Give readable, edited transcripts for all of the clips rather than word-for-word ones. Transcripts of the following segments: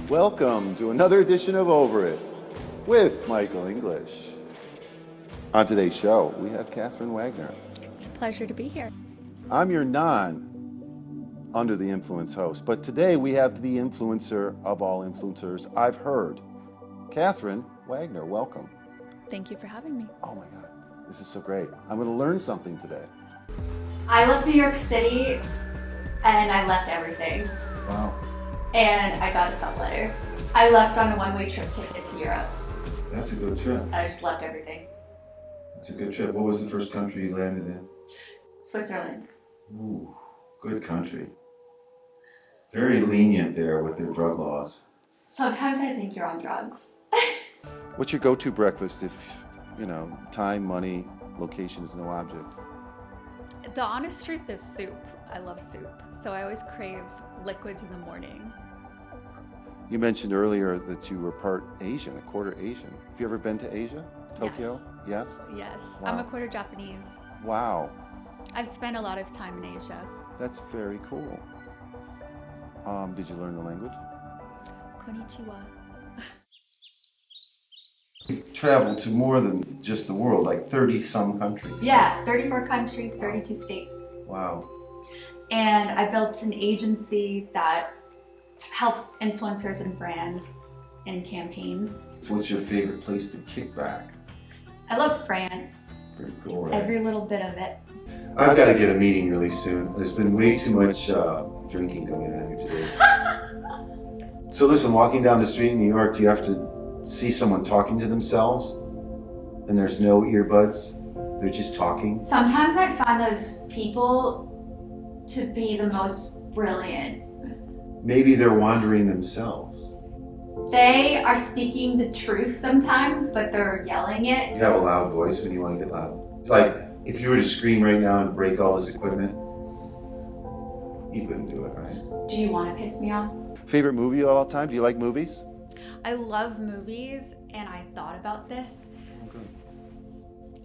Welcome to another edition of Over It with Michael Inglesh. On today's show, we have Catherine Wagner. It's a pleasure to be here. I'm your non-under the influence host, but today we have the influencer of all influencers I've heard. Catherine Wagner, welcome. Thank you for having me. Oh my God, this is so great. I'm going to learn something today. I left New York City and I left everything. Wow. And I got a subletter. I left on a one-way trip ticket to Europe. That's a good trip. I just left everything. That's a good trip. What was the first country you landed in? Switzerland. Ooh, good country. Very lenient there with their drug laws. Sometimes I think you're on drugs. What's your go-to breakfast if, time, money, location is no object? The honest truth is soup. I love soup. So I always crave liquids in the morning. You mentioned earlier that you were part Asian, a quarter Asian. Have you ever been to Asia? Tokyo? Yes? Yes. Wow. I'm a quarter Japanese. Wow. I've spent a lot of time in Asia. That's very cool. Did you learn the language? Konnichiwa. You've traveled to more than just the world, like 30-some countries. Yeah, 34 countries, 32 states. Wow. And I built an agency that helps influencers and brands in campaigns. So what's your favorite place to kick back? I love France. Very cool, right? Every little bit of it. I've got to get a meeting really soon. There's been way too much drinking going on here today. So listen, walking down the street in New York, do you have to see someone talking to themselves and there's no earbuds? They're just talking? Sometimes I find those people to be the most brilliant. Maybe they're wandering themselves. They are speaking the truth sometimes, but they're yelling it. You have a loud voice when you want to get loud. It's like, if you were to scream right now and break all this equipment, you couldn't do it, right? Do you want to piss me off? Favorite movie of all time? Do you like movies? I love movies, and I thought about this.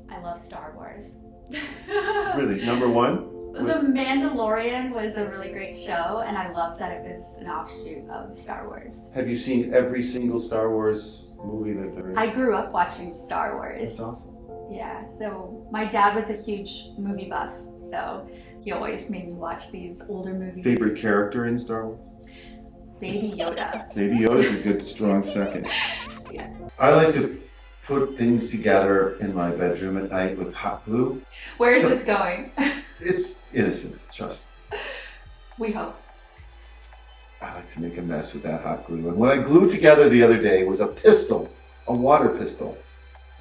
I love Star Wars. Really? Number one? The Mandalorian was a really great show, and I loved that it was an offshoot of Star Wars. Have you seen every single Star Wars movie that there is? I grew up watching Star Wars. That's awesome. Yeah, so my dad was a huge movie buff, so he always made me watch these older movies. Favorite character in Star Wars? Baby Yoda. Baby Yoda's a good, strong second. Yeah. I like to put things together in my bedroom at night with hot glue. Where is this going? It's innocent, trust me. We hope. I like to make a mess with that hot glue. And what I glued together the other day was a pistol, a water pistol.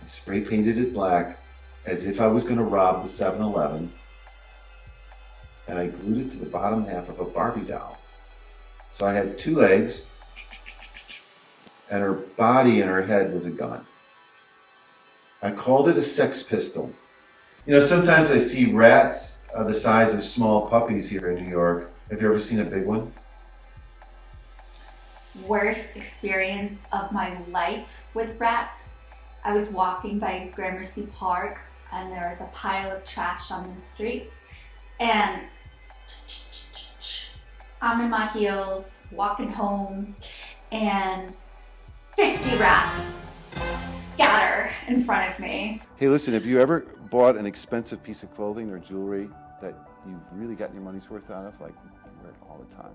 I spray painted it black as if I was going to rob the 7-Eleven. And I glued it to the bottom half of a Barbie doll. So I had two legs, and her body and her head was a gun. I called it a sex pistol. Sometimes I see rats the size of small puppies here in New York. Have you ever seen a big one? Worst experience of my life with rats. I was walking by Gramercy Park, and there was a pile of trash on the street, and I'm in my heels, walking home, and 50 rats scatter in front of me. Hey, listen, have you ever bought an expensive piece of clothing or jewelry that you've really gotten your money's worth out of? Like, you wear it all the time.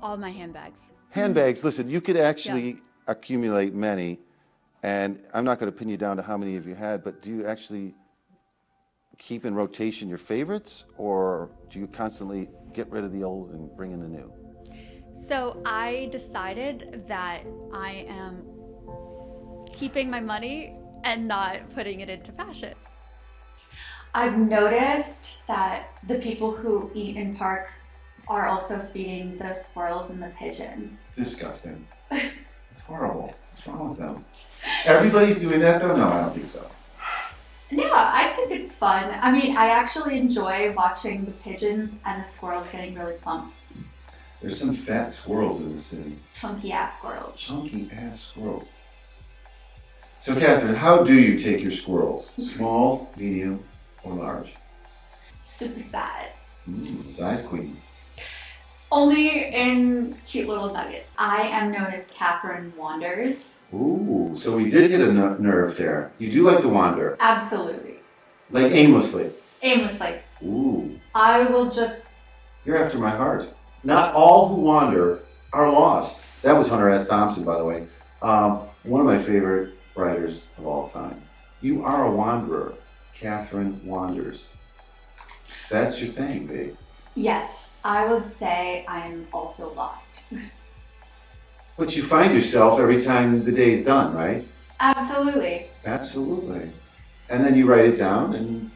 All my handbags. Handbags, listen, you could actually accumulate many, and I'm not going to pin you down to how many of you had, but do you actually keep in rotation your favorites, or do you constantly get rid of the old and bring in the new? So I decided that I am keeping my money and not putting it into fashion. I've noticed that the people who eat in parks are also feeding the squirrels and the pigeons. Disgusting. It's horrible. What's wrong with them? Everybody's doing that though? No, I don't think so. No, I think it's fun. I mean, I actually enjoy watching the pigeons and the squirrels getting really plump. There's some fat squirrels in the city. Chunky ass squirrels. Chunky ass squirrels. So Catherine, how do you take your squirrels? Small, medium, or large? Super size. Size queen. Only in cute little nuggets. I am known as Catherine Wagner. Ooh, so we did hit a nerve there. You do like to wander, Absolutely. like aimlessly. Aimlessly. Ooh, I will just. you're after my heart. Not all who wander are lost. That was Hunter S. Thompson, by the way. One of my favorite writers of all time. You are a wanderer. Catherine wanders. That's your thing, babe. Yes, I would say I'm also lost. But you find yourself every time the day's done, right? Absolutely. Absolutely. And then you write it down and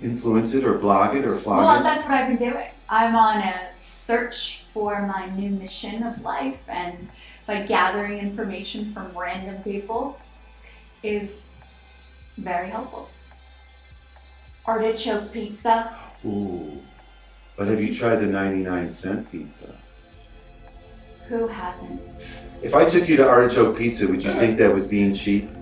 influence it or blog it or Well, flog it. that's what I've been doing. I'm on a search for my new mission of life, and by gathering information from random people is very helpful. Artichoke pizza. Ooh. But have you tried the 99-cent pizza? Who hasn't? If I took you to Artichoke Pizza, would you think that was being cheap? It's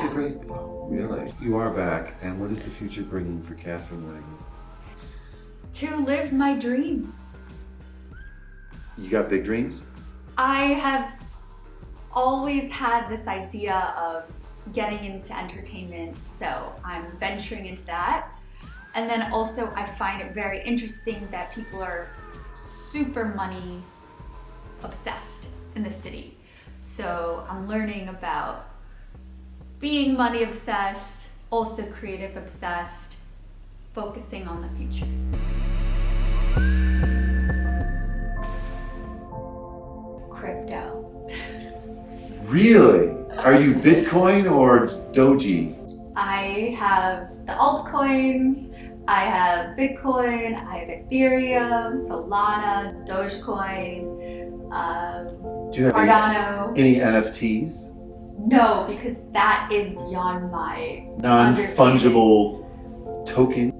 a Yeah. great, oh, really. You are back, and what is the future bringing for Catherine Wagner? To live my dreams. You got big dreams? I have always had this idea of getting into entertainment, so I'm venturing into that. And then also I find it very interesting that people are super money obsessed in the city. So I'm learning about being money obsessed, also creative obsessed, focusing on the future. Crypto. Really? Are you Bitcoin or Doji? I have the altcoins, I have Bitcoin, I have Ethereum, Solana, Dogecoin, Do you have Cardano. any NFTs? No, because that is beyond my Non-fungible token?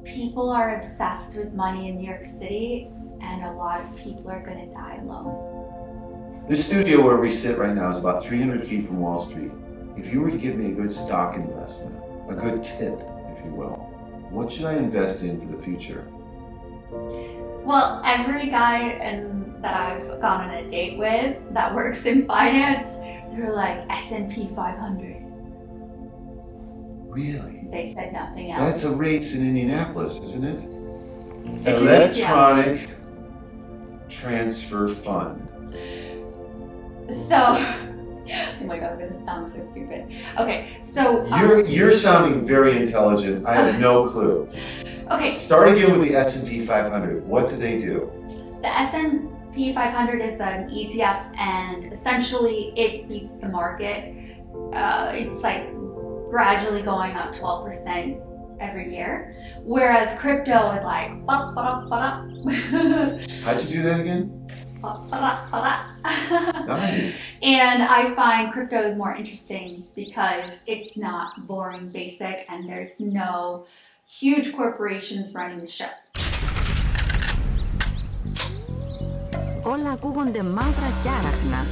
People are obsessed with money in New York City, and a lot of people are going to die alone. This studio where we sit right now is about 300 feet from Wall Street. If you were to give me a good stock investment, a good tip, if you will, what should I invest in for the future? Well, every guy that I've gone on a date with that works in finance, they're like S&P 500. Really? They said nothing else. That's a race in Indianapolis, isn't it? It's Electronic Transfer Fund. So, oh my god, I'm gonna sound so stupid. Okay, so You're sounding very intelligent. I have no clue. okay. Start again with the S&P 500. What do they do? The S&P 500 is an ETF, and essentially it beats the market. It's like gradually going up 12% every year, whereas crypto is like How'd you do that again? Nice. And I find crypto more interesting because it's not boring, basic, and there's no huge corporations running the show. Όλα ακούγονται μαύρα και άραχνα.